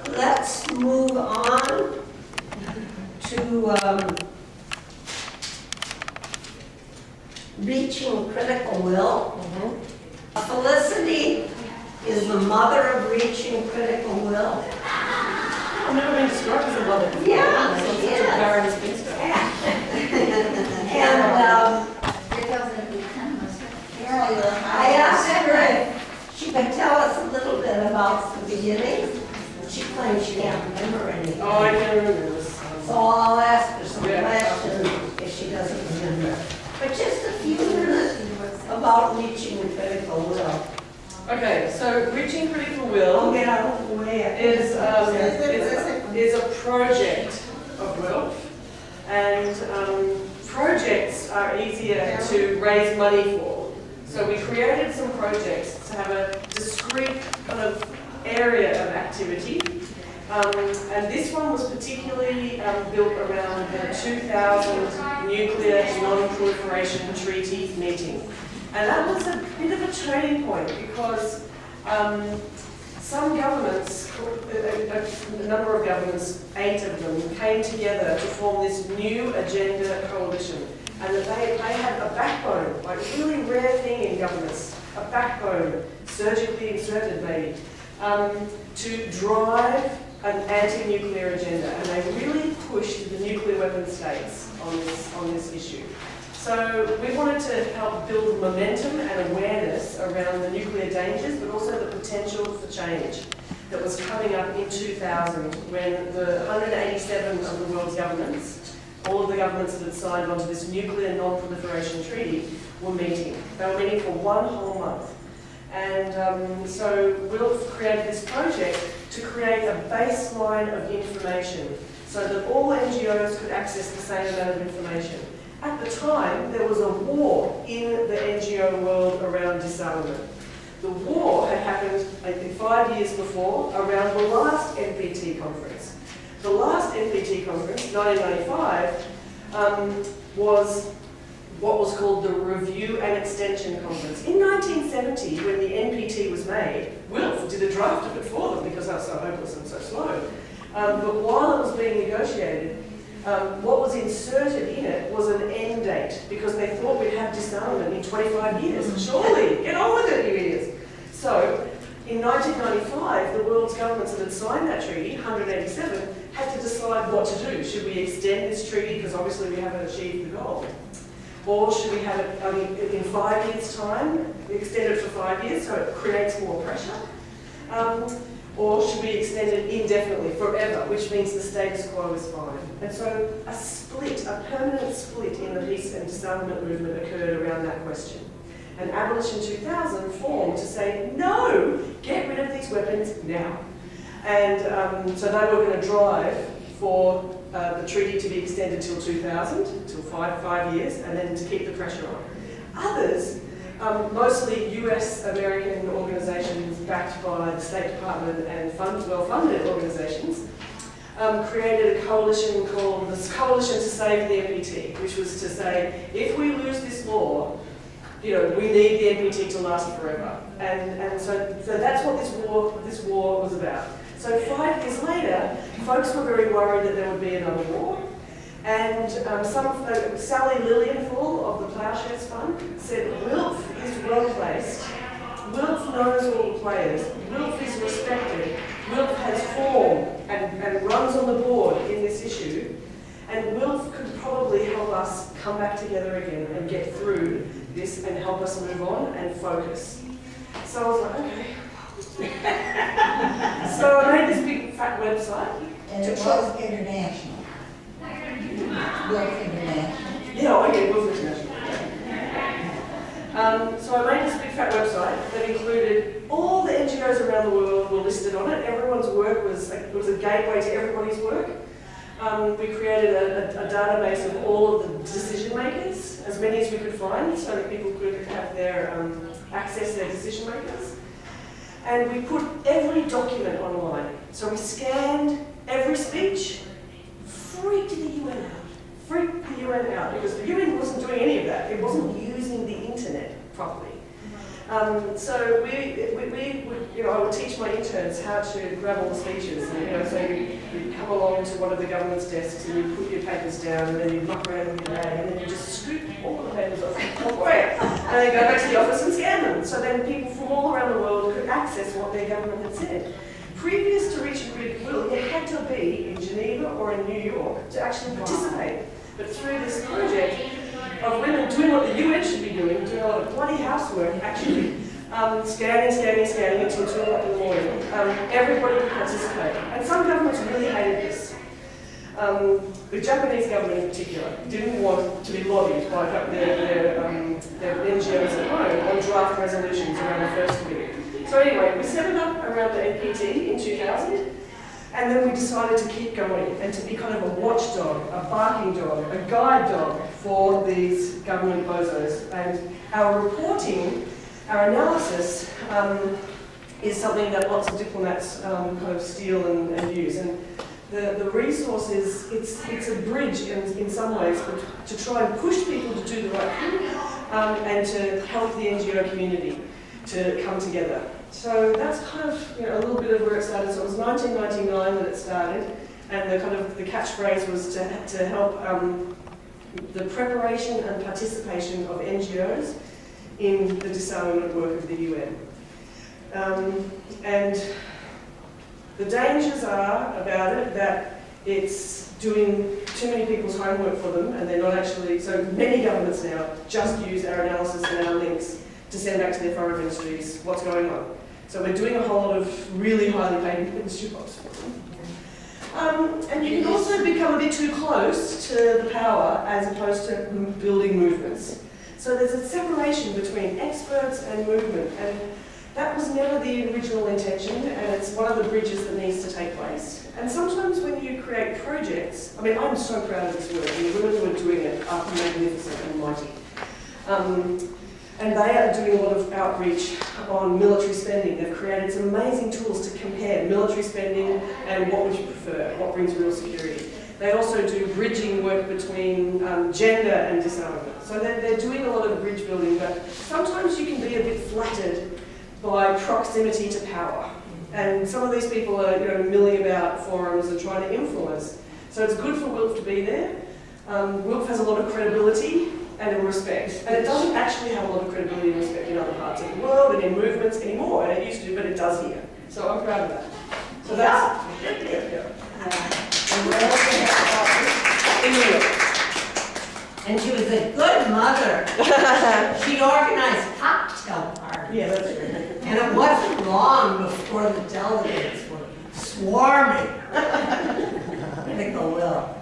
let's move on to reaching critical will. Felicity is the mother of reaching critical will. I've never been described as a mother before. Yeah, So she it's is. a barren spinster. And I asked her if she could tell us a little bit about the beginning. She claims she can't remember anything. Oh, I can remember this. So I'll ask her some Yeah. questions if she doesn't remember. But just a few minutes about reaching critical will. Okay, so reaching critical I'll will get out of the way. is a project of WILPF, and projects are easier to raise money for. So we created some projects to have a discrete kind of area of activity. And this one was particularly built around the 2000 Nuclear Non-Proliferation Treaty meeting. And that was a bit of a turning point because some governments, a number of governments, 8 of them, came together to form this new agenda coalition. And that they had a backbone, like a really rare thing in governments, a backbone, surgically inserted maybe, to drive an anti-nuclear agenda. And they really pushed the nuclear weapon states on this issue. So we wanted to help build momentum and awareness around the nuclear dangers, but also the potential for change that was coming up in 2000 when the 187 of the world's governments, all of the governments that had signed onto this nuclear non-proliferation treaty, were meeting. They were meeting for 1 whole month. And so WILPF created this project to create a baseline of information so that all NGOs could access the same amount of information. At the time, there was a war in the NGO world around disarmament. The war had happened, I think, 5 years before, around the last NPT conference. The last NPT conference, 1995, was what was called the Review and Extension Conference. In 1970, when the NPT was made, WILPF did a draft of it for them because they were so hopeless and so slow. But while it was being negotiated, what was inserted in it was an end date because they thought we'd have disarmament in 25 years. Surely, get on with it, you idiots. So, in 1995, the world's governments that had signed that treaty, 187, had to decide what to do. Should we extend this treaty because obviously we haven't achieved the goal? Or should we have it, in 5 years' time, extend it for 5 years so it creates more pressure? Or should we extend it indefinitely, forever, which means the status quo is fine? And so a split, a permanent split in the peace and disarmament movement occurred around that question. And Abolishing 2000 formed to say, no, get rid of these weapons now. And so they were going to drive for the treaty to be extended till 2000, till five years, and then to keep the pressure on. Others, mostly US American organizations backed by the State Department and well-funded organizations, created a coalition called the Coalition to Save the NPT, which was to say, if we lose this law, you know, we need the NPT to last forever. And so that's what this war was about. So 5 years later, folks were very worried that there would be another war. And Sally Lilienthal of the Ploughshares Fund said, WILPF is well placed. WILPF knows all the players. WILPF is respected. WILPF has form and runs on the board in this issue. And WILPF could probably help us come back together again and get through this and help us move on and focus. So I was like, okay. So I made this big fat website. And it was international. WILPF International. Yeah, okay, WILPF International. So I made this big fat website that included all the NGOs around the world were listed on it. Everyone's work was a gateway to everybody's work. We created a database of all of the decision makers, as many as we could find, so that people could have their access their decision makers. And we put every document online. So we scanned every speech, freaked the UN out. Freaked the UN out because the UN wasn't doing any of that. It wasn't using the internet properly. So we would, I would teach my interns how to grab all the speeches. And, you know, so you come along to one of the government's desks and you put your papers down and then you muck around with your bag and then you just scoop all the papers off and then go back to the office and scan them. So then people from all around the world could access what their government had said. Previous to reaching goodwill, you had to be in Geneva or in New York to actually participate. But through this project of women doing what the UN should be doing a lot of bloody housework, actually, scanning until 2 o'clock in the morning, everybody could participate. And some governments really hated this. The Japanese government in particular didn't want to be lobbied by their NGOs at home on draft resolutions around the first committee. So anyway, we set it up around the NPT in 2000, and then we decided to keep going and to be kind of a watchdog, a barking dog, a guide dog for these government bozos. And our reporting, our analysis is something that lots of diplomats kind of steal and use. And the resource is, it's a bridge in some ways, but to try and push people to do the right thing and to help the NGO community to come together. So that's kind of, you know, a little bit of where it started. So it was 1999 that it started, and the catchphrase was to help the preparation and participation of NGOs in the disarmament work of the UN. And the dangers are about it that it's doing too many people's homework for them, and they're not actually, so many governments now just use our analysis and our links to send back to their foreign ministries what's going on. So we're doing a whole lot of really highly paid jobs for them. And you can also become a bit too close to the power as opposed to building movements. So there's a separation between experts and movement, and that was never the original intention, and it's one of the bridges that needs to take place. And sometimes when you create projects, I mean, I'm so proud of this work, and the women who are doing it are magnificent and mighty. And they are doing a lot of outreach on military spending. They've created some amazing tools to compare military spending and what would you prefer, what brings real security. They also do bridging work between gender and disarmament. So they're doing a lot of bridge building, but sometimes you can be a bit flattered by proximity to power. And some of these people are, you know, milling about forums and trying to influence. So it's good for WILPF to be there. WILPF has a lot of credibility and a respect. And it doesn't actually have a lot of credibility and respect in other parts of the world and in movements anymore, and it used to, but it does here. So I'm proud of that. So that's, in New York. And she was a good mother. She organized cocktail parties. Yeah, that's true. And it wasn't long before the delegates were swarming. I think I will.